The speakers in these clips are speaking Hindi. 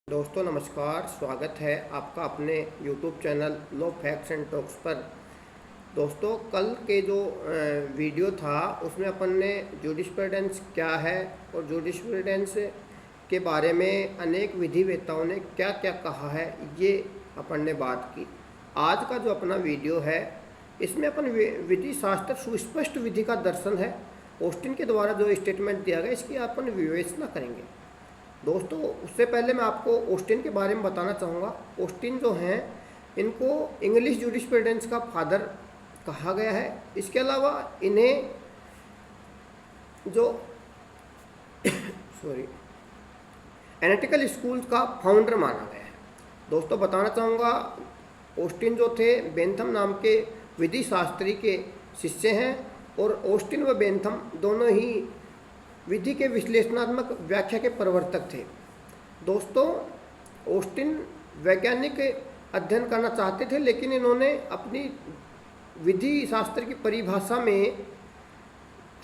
दोस्तों नमस्कार, स्वागत है आपका अपने YouTube channel law facts and talks पर। दोस्तों कल के जो वीडियो था उसमें अपन ने जूरिस्प्रूडेंस क्या है और जूरिस्प्रूडेंस के बारे में अनेक विधिवेत्ताओं ने क्या क्या कहा है ये अपन ने बात की। आज का जो अपना वीडियो है इसमें अपन विधि शास्त्र सुस्पष्ट विधि का दर्शन है ऑस्टिन के द्वारा जो स्टेटमेंट दिया गया इसकी अपन विवेचना करेंगे। दोस्तों उससे पहले मैं आपको ऑस्टिन के बारे में बताना चाहूँगा। ऑस्टिन जो हैं इनको इंग्लिश जूरिस्प्रूडेंस का फादर कहा गया है। इसके अलावा इन्हें जो एनालिटिकल स्कूल का फाउंडर माना गया है। दोस्तों बताना चाहूँगा ऑस्टिन जो थे बेंथम नाम के विधि शास्त्री के शिष्य हैं और ऑस्टिन व बेंथम दोनों ही विधि के विश्लेषणात्मक व्याख्या के प्रवर्तक थे। दोस्तों ऑस्टिन वैज्ञानिक अध्ययन करना चाहते थे लेकिन इन्होंने अपनी विधि शास्त्र की परिभाषा में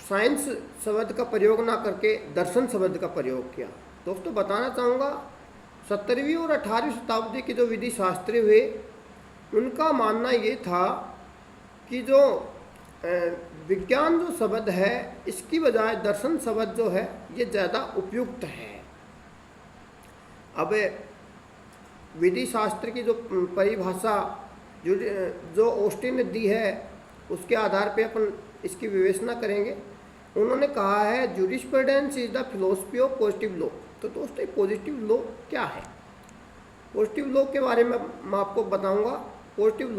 साइंस शब्द का प्रयोग ना करके दर्शन शब्द का प्रयोग किया। दोस्तों बताना चाहूँगा 17वीं और 18वीं शताब्दी के जो विधि शास्त्री हुए उनका मानना ये था कि जो विज्ञान जो शब्द है इसकी बजाय दर्शन शब्द जो है ये ज़्यादा उपयुक्त है। अब विधि शास्त्र की जो परिभाषा जो ऑस्टिन ने दी है उसके आधार पे अपन इसकी विवेचना करेंगे। उन्होंने कहा है jurisprudence is the philosophy of positive law. तो दोस्तों पॉजिटिव लॉ क्या है? पॉजिटिव लॉ के बारे में मैं आपको बताऊंगा। Positive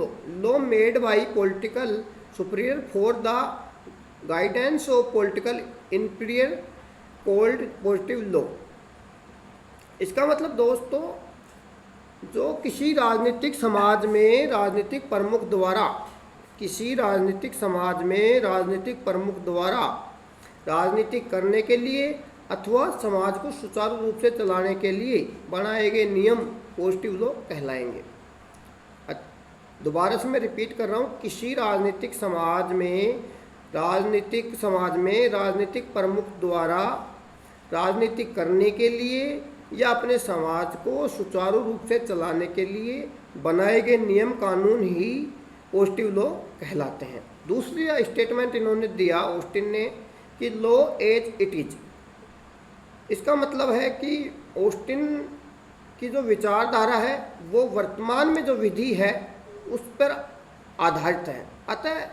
law made by political superior for the guidance of political inferior called positive law. इसका मतलब दोस्तों जो किसी राजनीतिक समाज में राजनीतिक प्रमुख द्वारा राजनीतिक करने के लिए अथवा समाज को सुचारू रूप से चलाने के लिए बनाए गए नियम पॉजिटिव लॉ कहलाएंगे। दोबारा से मैं रिपीट कर रहा हूँ, किसी राजनीतिक समाज में राजनीतिक प्रमुख द्वारा राजनीतिक करने के लिए या अपने समाज को सुचारू रूप से चलाने के लिए बनाए गए नियम कानून ही पॉजिटिव लॉ कहलाते हैं। दूसरी स्टेटमेंट इन्होंने दिया ऑस्टिन ने कि लॉ एज इट इज। इसका मतलब है कि ऑस्टिन की जो विचारधारा है वो वर्तमान में जो विधि है उस पर आधारित है। अतः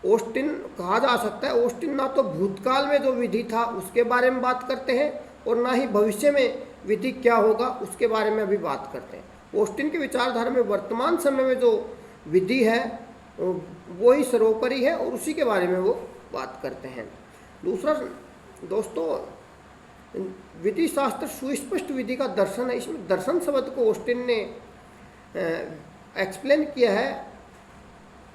ऑस्टिन कहा जा सकता है ऑस्टिन ना तो भूतकाल में जो विधि था उसके बारे में बात करते हैं और ना ही भविष्य में विधि क्या होगा उसके बारे में अभी बात करते हैं। ऑस्टिन की विचारधारा में वर्तमान समय में जो विधि है वो ही सर्वोपरि है और उसी के बारे में वो बात करते हैं। दूसरा दोस्तों विधि शास्त्र सुस्पष्ट विधि का दर्शन है। इसमें दर्शन शब्द को ऑस्टिन ने एक्सप्लेन किया है।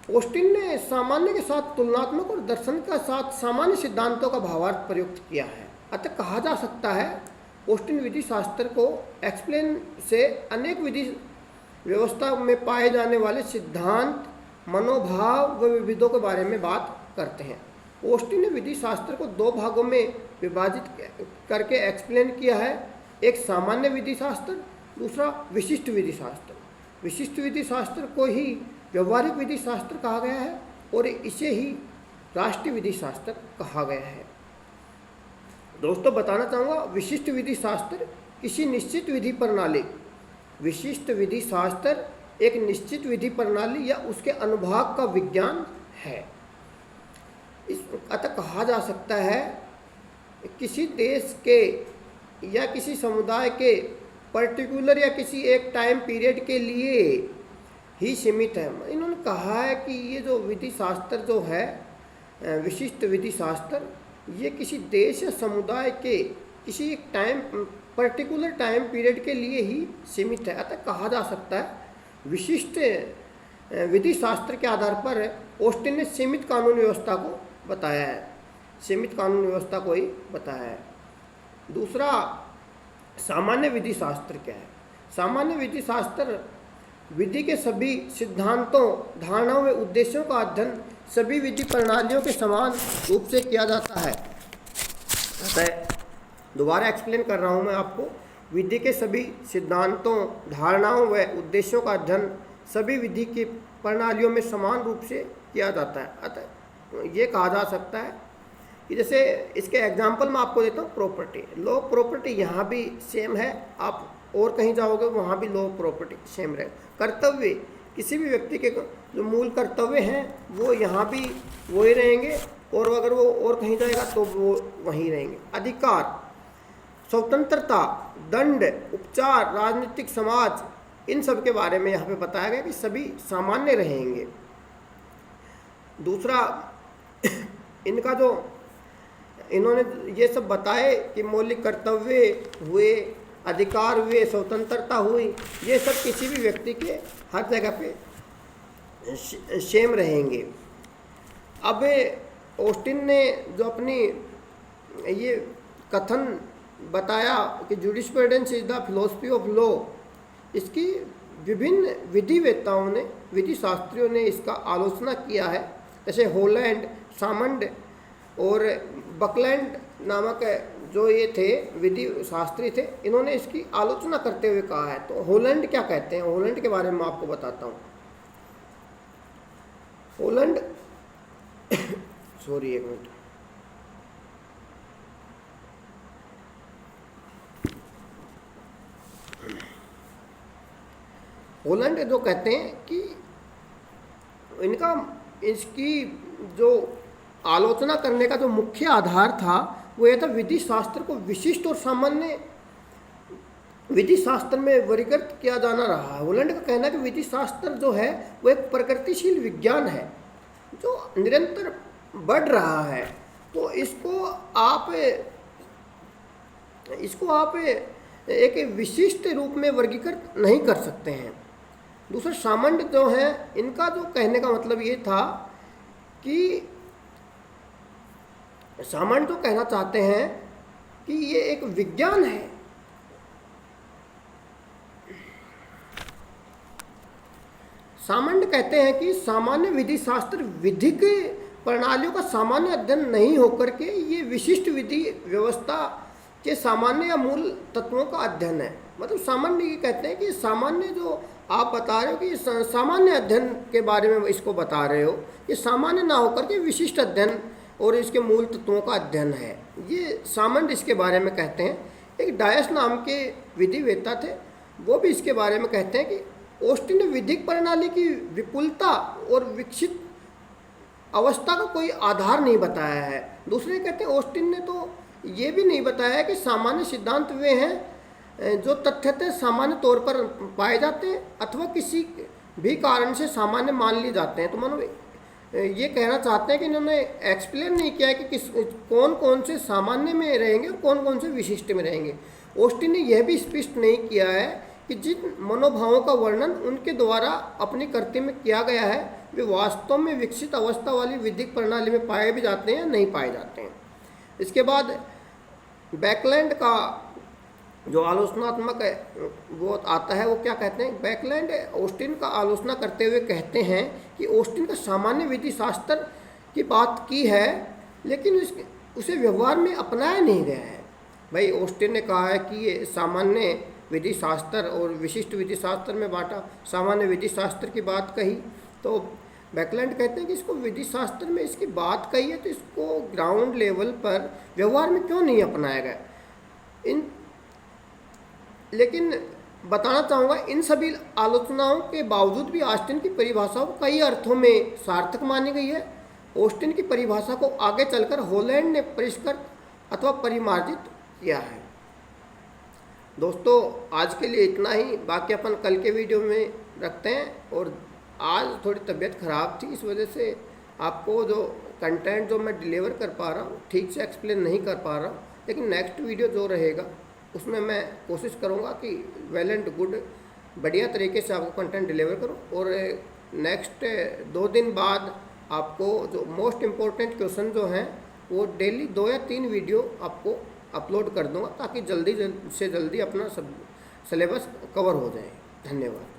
ऑस्टिन ने सामान्य के साथ तुलनात्मक और दर्शन के साथ सामान्य सिद्धांतों का भावार्थ प्रयुक्त किया है। अतः कहा जा सकता है ऑस्टिन विधि शास्त्र को एक्सप्लेन से अनेक विधि व्यवस्था में पाए जाने वाले सिद्धांत, मनोभाव व विविधों के बारे में बात करते हैं। ऑस्टिन ने विधि शास्त्र को दो भागों में विभाजित करके एक्सप्लेन किया है। एक सामान्य विधि शास्त्र, दूसरा विशिष्ट विधि शास्त्र। विशिष्ट विधि शास्त्र को ही व्यवहारिक विधि शास्त्र कहा गया है और इसे ही राष्ट्रीय विधि शास्त्र कहा गया है। दोस्तों बताना चाहूँगा विशिष्ट विधि शास्त्र किसी निश्चित विधि प्रणाली, विशिष्ट विधि शास्त्र एक निश्चित विधि प्रणाली या उसके अनुभाग का विज्ञान है। अतः कहा जा सकता है किसी देश के या किसी समुदाय के पर्टिकुलर या किसी एक टाइम पीरियड के लिए ही सीमित है। इन्होंने कहा है कि ये जो विधि शास्त्र जो है विशिष्ट विधि शास्त्र ये किसी देश या समुदाय के किसी एक पर्टिकुलर टाइम पीरियड के लिए ही सीमित है। अतः कहा जा सकता है विशिष्ट विधि शास्त्र के आधार पर ऑस्टिन ने सीमित कानून व्यवस्था को बताया है, सीमित कानून व्यवस्था को ही बताया है। दूसरा सामान्य विधि शास्त्र क्या है? सामान्य विधि शास्त्र विधि के सभी सिद्धांतों, धारणाओं व उद्देश्यों का अध्ययन सभी विधि प्रणालियों के समान रूप से किया जाता है। दोबारा एक्सप्लेन कर रहा हूँ मैं आपको। विधि के सभी सिद्धांतों, धारणाओं व उद्देश्यों का अध्ययन सभी विधि की प्रणालियों में समान रूप से किया जाता है। अतः ये कहा जा सकता है कि जैसे इसके एग्जाम्पल मैं आपको देता हूँ, प्रॉपर्टी, लॉ ऑफ प्रॉपर्टी यहाँ भी सेम है, आप और कहीं जाओगे वहाँ भी लॉ ऑफ प्रॉपर्टी सेम रहेगा। कर्तव्य, किसी भी व्यक्ति के जो मूल कर्तव्य हैं वो यहाँ भी वही रहेंगे, और अगर वो और कहीं जाएगा तो वो वहीं रहेंगे। अधिकार, स्वतंत्रता, दंड, उपचार, राजनीतिक, समाज, इन सब के बारे में यहाँ पे बताया गया कि सभी सामान्य रहेंगे। दूसरा, इनका जो इन्होंने ये सब बताए कि मौलिक कर्तव्य हुए, अधिकार हुए, स्वतंत्रता हुई, ये सब किसी भी व्यक्ति के हर जगह पे सेम रहेंगे। अब ऑस्टिन ने जो अपनी ये कथन बताया कि jurisprudence is the philosophy of law, इसकी विभिन्न विधिवेत्ताओं ने, विधि शास्त्रियों ने इसका आलोचना किया है। जैसे होलैंड, सामंड और बकलैंड नामक जो ये थे विधि शास्त्री थे, इन्होंने इसकी आलोचना करते हुए कहा है। तो होलैंड क्या कहते हैं, होलैंड के बारे में आपको बताता हूँ। होलैंड सॉरी एक मिनट, होलैंड जो कहते हैं कि इसकी जो आलोचना करने का जो मुख्य आधार था वो यह था विधि शास्त्र को विशिष्ट और सामान्य विधि शास्त्र में वर्गीकृत किया जाना रहा है। होलैंड का कहना है कि विधि शास्त्र जो है वो एक प्रगतिशील विज्ञान है जो निरंतर बढ़ रहा है, तो इसको आप एक विशिष्ट रूप में वर्गीकृत नहीं कर सकते हैं। दूसरा, सामंड जो है, इनका जो कहने का मतलब ये था कि सामंड जो कहना चाहते हैं कि ये एक विज्ञान है। सामंड कहते हैं कि सामान्य विधि शास्त्र विधिक प्रणालियों का सामान्य अध्ययन नहीं होकर के ये विशिष्ट विधि व्यवस्था के सामान्य या मूल तत्वों का अध्ययन है। मतलब सामान्य ये कहते हैं कि सामान्य जो आप बता रहे हो कि सामान्य अध्ययन के बारे में इसको बता रहे हो, ये सामान्य ना होकर के विशिष्ट अध्ययन और इसके मूल तत्वों का अध्ययन है। ये सामंड इसके बारे में कहते हैं। एक डायस नाम के विधिवेत्ता थे, वो भी इसके बारे में कहते हैं कि ऑस्टिन ने विधिक प्रणाली की विपुलता और विकसित अवस्था का कोई आधार नहीं बताया है। दूसरे कहते हैं ऑस्टिन ने तो ये भी नहीं बताया कि सामान्य सिद्धांत वे हैं जो तथ्यतः सामान्य तौर पर पाए जाते हैं अथवा किसी भी कारण से सामान्य मान लिए जाते हैं। तो मानो ये कहना चाहते हैं कि इन्होंने एक्सप्लेन नहीं किया है कि कौन कौन से सामान्य में रहेंगे और कौन कौन से विशिष्ट में रहेंगे। ऑस्टिन ने यह भी स्पष्ट नहीं किया है कि जिन मनोभावों का वर्णन उनके द्वारा अपनी कृति में किया गया है वे वास्तव में विकसित अवस्था वाली विधिक प्रणाली में पाए भी जाते हैं या नहीं पाए जाते हैं। इसके बाद बैकलैंड का जो आलोचनात्मक है वो आता है, वो क्या कहते हैं, बैकलैंड ऑस्टिन का आलोचना करते हुए कहते हैं कि ऑस्टिन का सामान्य विधि शास्त्र की बात की है लेकिन उसे व्यवहार में अपनाया नहीं गया है। भाई ऑस्टिन ने कहा है कि ये सामान्य विधि शास्त्र और विशिष्ट विधि शास्त्र में बांटा, सामान्य विधि शास्त्र की बात कही, तो बैकलैंड कहते हैं कि इसको विधि शास्त्र में इसकी बात कही है तो इसको ग्राउंड लेवल पर व्यवहार में क्यों नहीं अपनाया गया। लेकिन बताना चाहूँगा इन सभी आलोचनाओं के बावजूद भी ऑस्टिन की परिभाषा को कई अर्थों में सार्थक मानी गई है। ऑस्टिन की परिभाषा को आगे चलकर होलैंड ने परिष्कृत अथवा परिमार्जित किया है। दोस्तों आज के लिए इतना ही, बाकी अपन कल के वीडियो में रखते हैं। और आज थोड़ी तबीयत ख़राब थी, इस वजह से आपको जो कंटेंट जो मैं डिलीवर कर पा रहा हूँ ठीक से एक्सप्लेन नहीं कर पा रहा हूँ, लेकिन नेक्स्ट वीडियो जो रहेगा उसमें मैं कोशिश करूँगा कि वेल एंड गुड बढ़िया तरीके से आपको कंटेंट डिलीवर करूँ। और नेक्स्ट 2 दिन बाद आपको जो मोस्ट इम्पोर्टेंट क्वेश्चन जो हैं वो डेली 2 या 3 वीडियो आपको अपलोड कर दूँगा ताकि जल्दी से जल्दी अपना सब सिलेबस कवर हो जाए। धन्यवाद।